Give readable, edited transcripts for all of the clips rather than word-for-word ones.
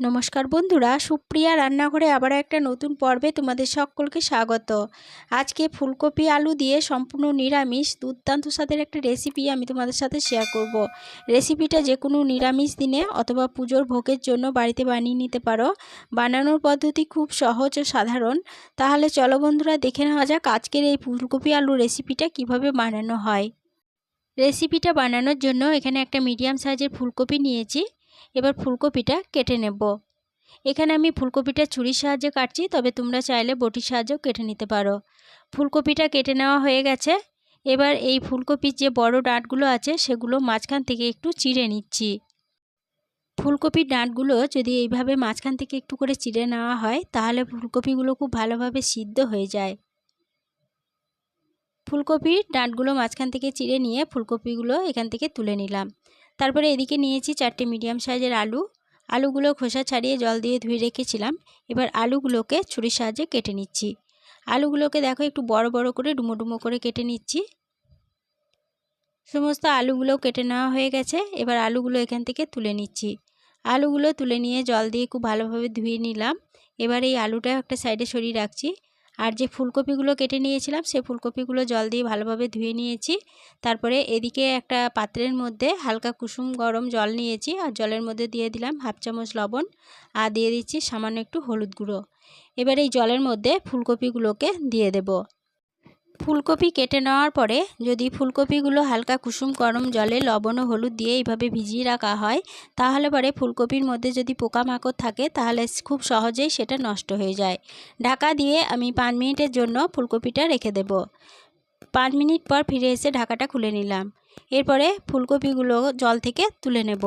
নমস্কার বন্ধুরা, সুপ্রিয়া রান্নাঘরে আবার একটা নতুন পর্বে তোমাদের সকলকে স্বাগত। আজকে ফুলকপি আলু দিয়ে সম্পূর্ণ নিরামিষ দুর্দান্ত স্বাদের একটা রেসিপি আমি তোমাদের সাথে শেয়ার করব। রেসিপিটা যে কোনো নিরামিষ দিনে অথবা পুজোর ভোগের জন্য বাড়িতে বানিয়ে নিতে পারো। বানানোর পদ্ধতি খুব সহজ ও সাধারণ। তাহলে চলো বন্ধুরা, দেখে নেওয়া যাক আজকের এই ফুলকপি আলু রেসিপিটা কিভাবে বানানো হয়। রেসিপিটা বানানোর জন্য এখানে একটা মিডিয়াম সাইজের ফুলকপি নিয়েছি। এবার ফুলকপিটা কেটে নেব। এখানে আমি ফুলকপিটা ছুরির সাহায্যে কাটছি, তবে তোমরা চাইলে বটির সাহায্যেও কেটে নিতে পারো। ফুলকপিটা কেটে নেওয়া হয়ে গেছে। এবার এই ফুলকপির যে বড় ডাঁটগুলো আছে সেগুলো মাঝখান থেকে একটু চিড়ে নিচ্ছি। ফুলকপির ডাঁটগুলো যদি এইভাবে মাঝখান থেকে একটু করে চিড়ে নেওয়া হয় তাহলে ফুলকপিগুলো খুব ভালোভাবে সিদ্ধ হয়ে যায়। ফুলকপির ডাঁটগুলো মাঝখান থেকে চিড়ে নিয়ে ফুলকপিগুলো এখান থেকে তুলে নিলাম। তারপরে এদিকে নিয়েছি 4টে মিডিয়াম সাইজের আলু। আলুগুলো খোসা ছাড়িয়ে জল দিয়ে ধুয়ে রেখেছিলাম। এবার আলুগুলোকে ছুরির সাহায্যে কেটে নিচ্ছি। আলুগুলোকে দেখো একটু বড় বড় করে ডুমো ডুমো করে কেটে নিচ্ছি। সমস্ত আলুগুলো কেটে নেওয়া হয়ে গেছে। এবার আলুগুলো এখান থেকে তুলে নিচ্ছি। আলুগুলো তুলে নিয়ে জল দিয়ে খুব ভালোভাবে ধুয়ে নিলাম। এবার এই আলুটা একটা সাইডে সরিয়ে রাখছি। আর যে ফুলকপিগুলো কেটে নিয়েছিলাম সেই ফুলকপিগুলো জল দিয়ে ভালোভাবে ধুয়ে নিয়েছি। তারপরে এদিকে একটা পাত্রের মধ্যে হালকা কুসুম গরম জল নিয়েছি, আর জলের মধ্যে দিয়ে দিলাম 1/2 চামচ লবণ, আর দিয়ে দিচ্ছি সামান্য একটু হলুদ গুঁড়ো। এবার এই জলের মধ্যে ফুলকপিগুলোকে দিয়ে দেব। ফুলকপি কেটে নেওয়ার পরে যদি ফুলকপিগুলো হালকা কুসুম গরম জলে লবণ ও হলুদ দিয়ে এইভাবে ভিজিয়ে রাখা হয় তাহলে পরে ফুলকপির মধ্যে যদি পোকামাকড় থাকে তাহলে খুব সহজেই সেটা নষ্ট হয়ে যায়। ঢাকা দিয়ে আমি 5 মিনিটের জন্য ফুলকপিটা রেখে দেব। 5 মিনিট পর ফিরে এসে ঢাকাটা খুলে নিলাম। এরপরে ফুলকপিগুলো জল থেকে তুলে নেব।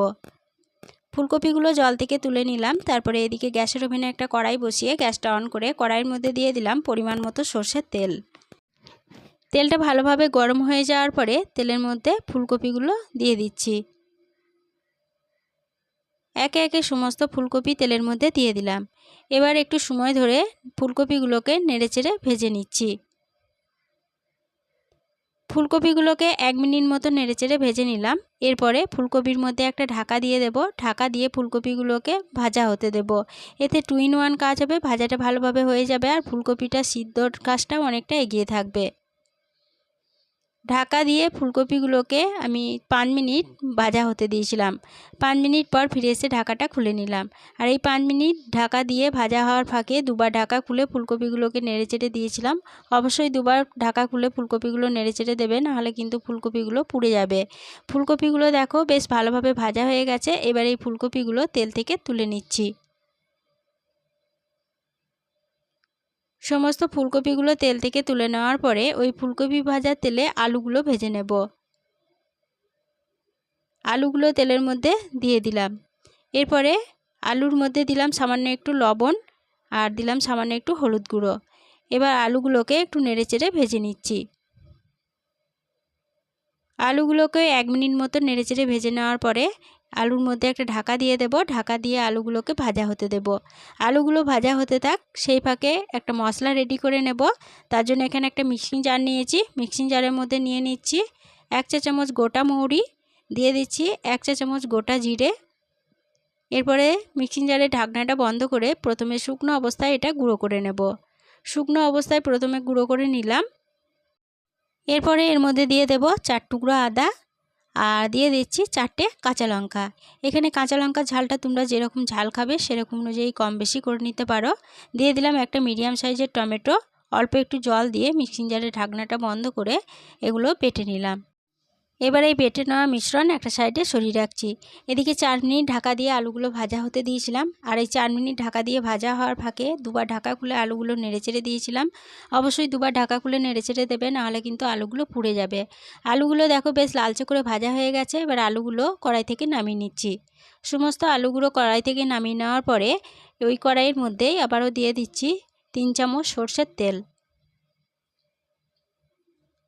ফুলকপিগুলো জল থেকে তুলে নিলাম। তারপরে এদিকে গ্যাসের ওভেনে একটা কড়াই বসিয়ে গ্যাসটা অন করে কড়াইয়ের মধ্যে দিয়ে দিলাম পরিমাণ মতো সরষের তেল। তেলটা ভালোভাবে গরম হয়ে যাওয়ার পরে তেলের মধ্যে ফুলকপিগুলো দিয়ে দিচ্ছি। একে একে সমস্ত ফুলকপি তেলের মধ্যে দিয়ে দিলাম। এবার একটু সময় ধরে ফুলকপিগুলোকে নেড়েচেড়ে ভেজে নিচ্ছি। ফুলকপিগুলোকে 1 মিনিট মতো নেড়েচেড়ে ভেজে নিলাম। এরপরে ফুলকপির মধ্যে একটা ঢাকা দিয়ে দেব। ঢাকা দিয়ে ফুলকপিগুলোকে ভাজা হতে দেব। এতে 2 in 1 কাজ হবে, ভাজাটা ভালোভাবে হয়ে যাবে আর ফুলকপিটা সিদ্ধর কাজটাও অনেকটা এগিয়ে থাকবে। ঢাকা দিয়ে ফুলকপিগুলোকে আমি 5 মিনিট ভাজা হতে দিয়েছিলাম। 5 মিনিট পর ফিরে এসে ঢাকাটা খুলে নিলাম। আর এই 5 মিনিট ঢাকা দিয়ে ভাজা হওয়ার ফাঁকে দুবার ঢাকা খুলে ফুলকপিগুলোকে নেড়েচেড়ে দিয়েছিলাম। অবশ্যই দুবার ঢাকা খুলে ফুলকপিগুলো নেড়েচেড়ে দেবে, নাহলে কিন্তু ফুলকপিগুলো পুড়ে যাবে। ফুলকপিগুলো দেখো বেশ ভালোভাবে ভাজা হয়ে গেছে। এবার এই ফুলকপিগুলো তেল থেকে তুলে নিচ্ছি। সমস্ত ফুলকপিগুলো তেল থেকে তুলে নেওয়ার পরে ওই ফুলকপি ভাজার তেলে আলুগুলো ভেজে নেব। আলুগুলো তেলের মধ্যে দিয়ে দিলাম। এরপরে আলুর মধ্যে দিলাম সামান্য একটু লবণ আর দিলাম সামান্য একটু হলুদ গুঁড়ো। এবার আলুগুলোকে একটু নেড়েচেড়ে ভেজে নিচ্ছি। আলুগুলোকে 1 মিনিট মতো নেড়েচেড়ে ভেজে নেওয়ার পরে আলুর মধ্যে একটা ঢাকা দিয়ে দেব। ঢাকা দিয়ে আলুগুলোকে ভাজা হতে দেব। আলুগুলো ভাজা হতে থাক, সেই ফাঁকে একটা মশলা রেডি করে নেব। তার জন্য এখানে একটা মিক্সিং জার নিয়েছি। মিক্সিং জারের মধ্যে নিয়ে নিচ্ছি 1 চা চামচ গোটা মৌরি, দিয়ে দিচ্ছি 1 চা চামচ গোটা জিরে। এরপরে মিক্সিং জারের ঢাকনাটা বন্ধ করে প্রথমে শুকনো অবস্থায় এটা গুঁড়ো করে নেব। শুকনো অবস্থায় প্রথমে গুঁড়ো করে নিলাম। এরপরে এর মধ্যে দিয়ে দেব 4 টুকরো আদা আর দিয়ে দিচ্ছি 4টে কাঁচা লঙ্কা। এখানে কাঁচা লঙ্কার ঝালটা তোমরা যেরকম ঝাল খাবে সেরকম অনুযায়ী কম বেশি করে নিতে পারো। দিয়ে দিলাম একটা মিডিয়াম সাইজের টমেটো। অল্প একটু জল দিয়ে মিক্সিং জারের ঢাকনাটা বন্ধ করে এগুলো বেটে নিলাম। এবার এই বেটে নেওয়া মিশ্রণ একটা সাইডে সরিয়ে রাখছি। এদিকে 4 মিনিট ঢাকা দিয়ে আলুগুলো ভাজা হতে দিয়েছিলাম। আর এই 4 মিনিট ঢাকা দিয়ে ভাজা হওয়ার ফাঁকে দুবার ঢাকা খুলে আলুগুলো নেড়েচেড়ে দিয়েছিলাম। অবশ্যই দুবার ঢাকা খুলে নেড়েচেড়ে দেবে, নাহলে কিন্তু আলুগুলো পুড়ে যাবে। আলুগুলো দেখো বেশ লালচে করে ভাজা হয়ে গেছে। এবার আলুগুলো কড়াই থেকে নামিয়ে নিচ্ছি। সমস্ত আলুগুলো কড়াই থেকে নামিয়ে নেওয়ার পরে ওই কড়াইয়ের মধ্যেই আবারও দিয়ে দিচ্ছি 3 চামচ সরষের তেল।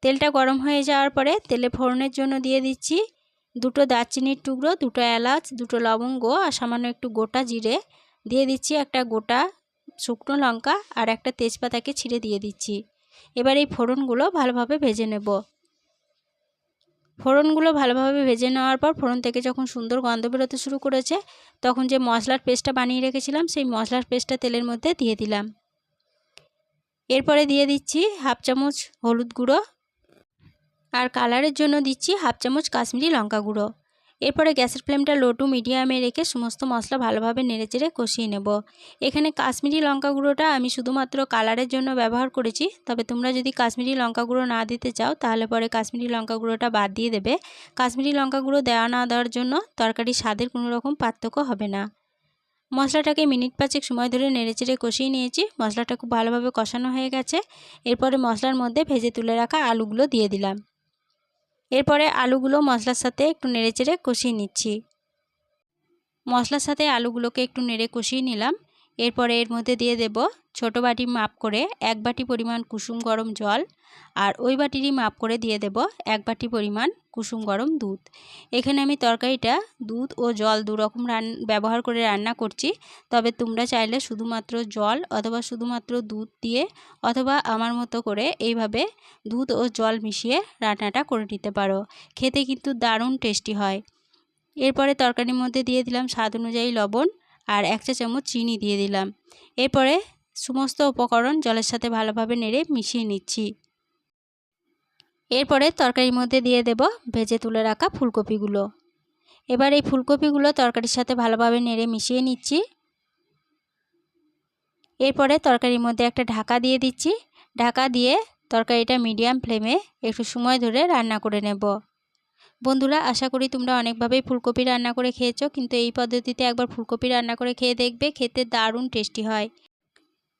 তেলটা গরম হয়ে যাওয়ার পরে তেলে ফোড়নের জন্য দিয়ে দিচ্ছি 2টো দারচিনির টুকরো, 2টো এলাচ, 2টো লবঙ্গ আর সামান্য একটু গোটা জিরে। দিয়ে দিচ্ছি একটা গোটা শুকনো লঙ্কা আর একটা তেজপাতাকে ছিঁড়ে দিয়ে দিচ্ছি। এবার এই ফোড়নগুলো ভালোভাবে ভেজে নেব। ফোড়নগুলো ভালোভাবে ভেজে নেওয়ার পর ফোড়ন থেকে যখন সুন্দর গন্ধ বেরোতে শুরু করেছে, তখন যে মশলার পেস্টটা বানিয়ে রেখেছিলাম সেই মশলার পেস্টটা তেলের মধ্যে দিয়ে দিলাম। এরপরে দিয়ে দিচ্ছি হাফ চামচ হলুদ গুঁড়ো, আর কালারের জন্য দিচ্ছি হাফ চামচ কাশ্মীরি লঙ্কা গুঁড়ো। এরপরে গ্যাসের ফ্লেমটা লো টু মিডিয়ামে রেখে সমস্ত মশলা ভালোভাবে নেড়েচেড়ে কষিয়ে নেব। এখানে কাশ্মীরি লঙ্কা গুঁড়োটা আমি শুধুমাত্র কালারের জন্য ব্যবহার করেছি, তবে তোমরা যদি কাশ্মীরি লঙ্কা গুঁড়ো না দিতে চাও তাহলে পরে কাশ্মীরি লঙ্কা গুঁড়োটা বাদ দিয়ে দেবে। কাশ্মীরি লঙ্কা গুঁড়ো দেওয়া না দেওয়ার জন্য তরকারির স্বাদের কোনো রকম পার্থক্য হবে না। মশলাটাকে মিনিট 5 সময় ধরে নেড়েচেড়ে কষিয়ে নিয়েছি। মশলাটা খুব ভালোভাবে কষানো হয়ে গেছে। এরপরে মশলার মধ্যে ভেজে তুলে রাখা আলুগুলো দিয়ে দিলাম। এরপরে আলুগুলো মশলার সাথে একটু নেড়েচেড়ে কষিয়ে নিচ্ছি। মশলার সাথে আলুগুলোকে একটু নেড়ে কষিয়ে নিলাম। এরপরে এর মধ্যে দিয়ে দেব ছোট বাটি মাপ করে 1 বাটি পরিমাণ কুসুম গরম জল, আর ওই বাটিরই মাপ করে দিয়ে দেব 1 বাটি পরিমাণ কুসুম গরম দুধ। এখানে আমি তরকারিটা দুধ ও জল দু রকম ব্যবহার করে রান্না করছি, তবে তোমরা চাইলে শুধুমাত্র জল অথবা শুধুমাত্র দুধ দিয়ে অথবা আমার মতো করে এইভাবে দুধ ও জল মিশিয়ে রান্নাটা করে নিতে পারো। খেতে কিন্তু দারুণ টেস্টি হয়। এরপরে তরকারির মধ্যে দিয়ে দিলাম স্বাদ অনুযায়ী লবণ আর 1 চা চামচ চিনি দিয়ে দিলাম। এরপরে সমস্ত উপকরণ জলের সাথে ভালোভাবে নেড়ে মিশিয়ে নিচ্ছি। এরপরে তরকারির মধ্যে দিয়ে দেব ভেজে তুলে রাখা ফুলকপিগুলো। এবার এই ফুলকপিগুলো তরকারির সাথে ভালোভাবে নেড়ে মিশিয়ে নিচ্ছি। এরপরে তরকারির মধ্যে একটা ঢাকা দিয়ে দিচ্ছি। ঢাকা দিয়ে তরকারিটা মিডিয়াম ফ্লেমে একটু সময় ধরে রান্না করে নেব। বন্ধুরা, আশা করি তোমরা অনেকভাবেই ফুলকপি রান্না করে খেয়েছো, কিন্তু এই পদ্ধতিতে একবার ফুলকপি রান্না করে খেয়ে দেখবে, খেতে দারুণ টেস্টি হয়।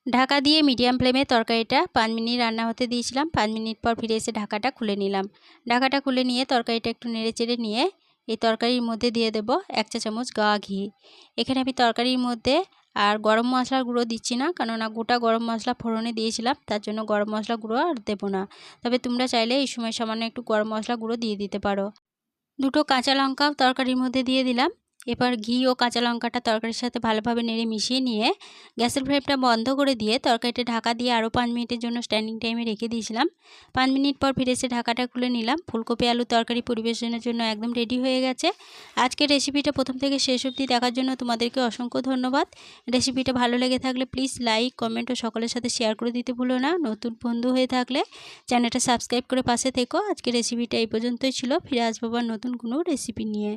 ঢাকা দিয়ে মিডিয়াম ফ্লেমে তরকারিটা 5 মিনিট রান্না হতে দিয়েছিলাম। 5 মিনিট পর ফিরে এসে ঢাকাটা খুলে নিলাম। ঢাকাটা খুলে নিয়ে তরকারিটা একটু নেড়েচেড়ে নিয়ে এই তরকারির মধ্যে দিয়ে দেব 1 চা চামচ গাওয়া ঘি। এখানে আমি তরকারির মধ্যে আর গরম মশলার গুঁড়ো দিচ্ছি না, কেননা গোটা গরম মশলা ফোড়নে দিয়েছিলাম, তার জন্য গরম মশলা গুঁড়ো আর দেবো না। তবে তোমরা চাইলে এই সময় সামান্য একটু গরম মশলা গুঁড়ো দিয়ে দিতে পারো। দুটো কাঁচা লঙ্কাও তরকারির মধ্যে দিয়ে দিলাম। এবার ঘি ও কাঁচা লঙ্কাটা তরকারির সাথে ভালোভাবে নেড়ে মিশিয়ে নিয়ে গ্যাসের ফ্লেমটা বন্ধ করে দিয়ে তরকারিটা ঢাকা দিয়ে আরও 5 মিনিটের জন্য স্ট্যান্ডিং টাইমে রেখে দিয়েছিলাম। 5 মিনিট পর ফিরে এসে ঢাকাটা খুলে নিলাম। ফুলকপি আলু তরকারি পরিবেশনের জন্য একদম রেডি হয়ে গেছে। আজকের রেসিপিটা প্রথম থেকে শেষ অবধি দেখার জন্য তোমাদেরকে অসংখ্য ধন্যবাদ। রেসিপিটা ভালো লেগে থাকলে প্লিজ লাইক, কমেন্ট ও সকলের সাথে শেয়ার করে দিতে ভুলো না। নতুন বন্ধু হয়ে থাকলে চ্যানেলটা সাবস্ক্রাইব করে পাশে থেকো। আজকের রেসিপিটা এই পর্যন্তই ছিল। ফিরে আসবো আবার নতুন কোনো রেসিপি নিয়ে।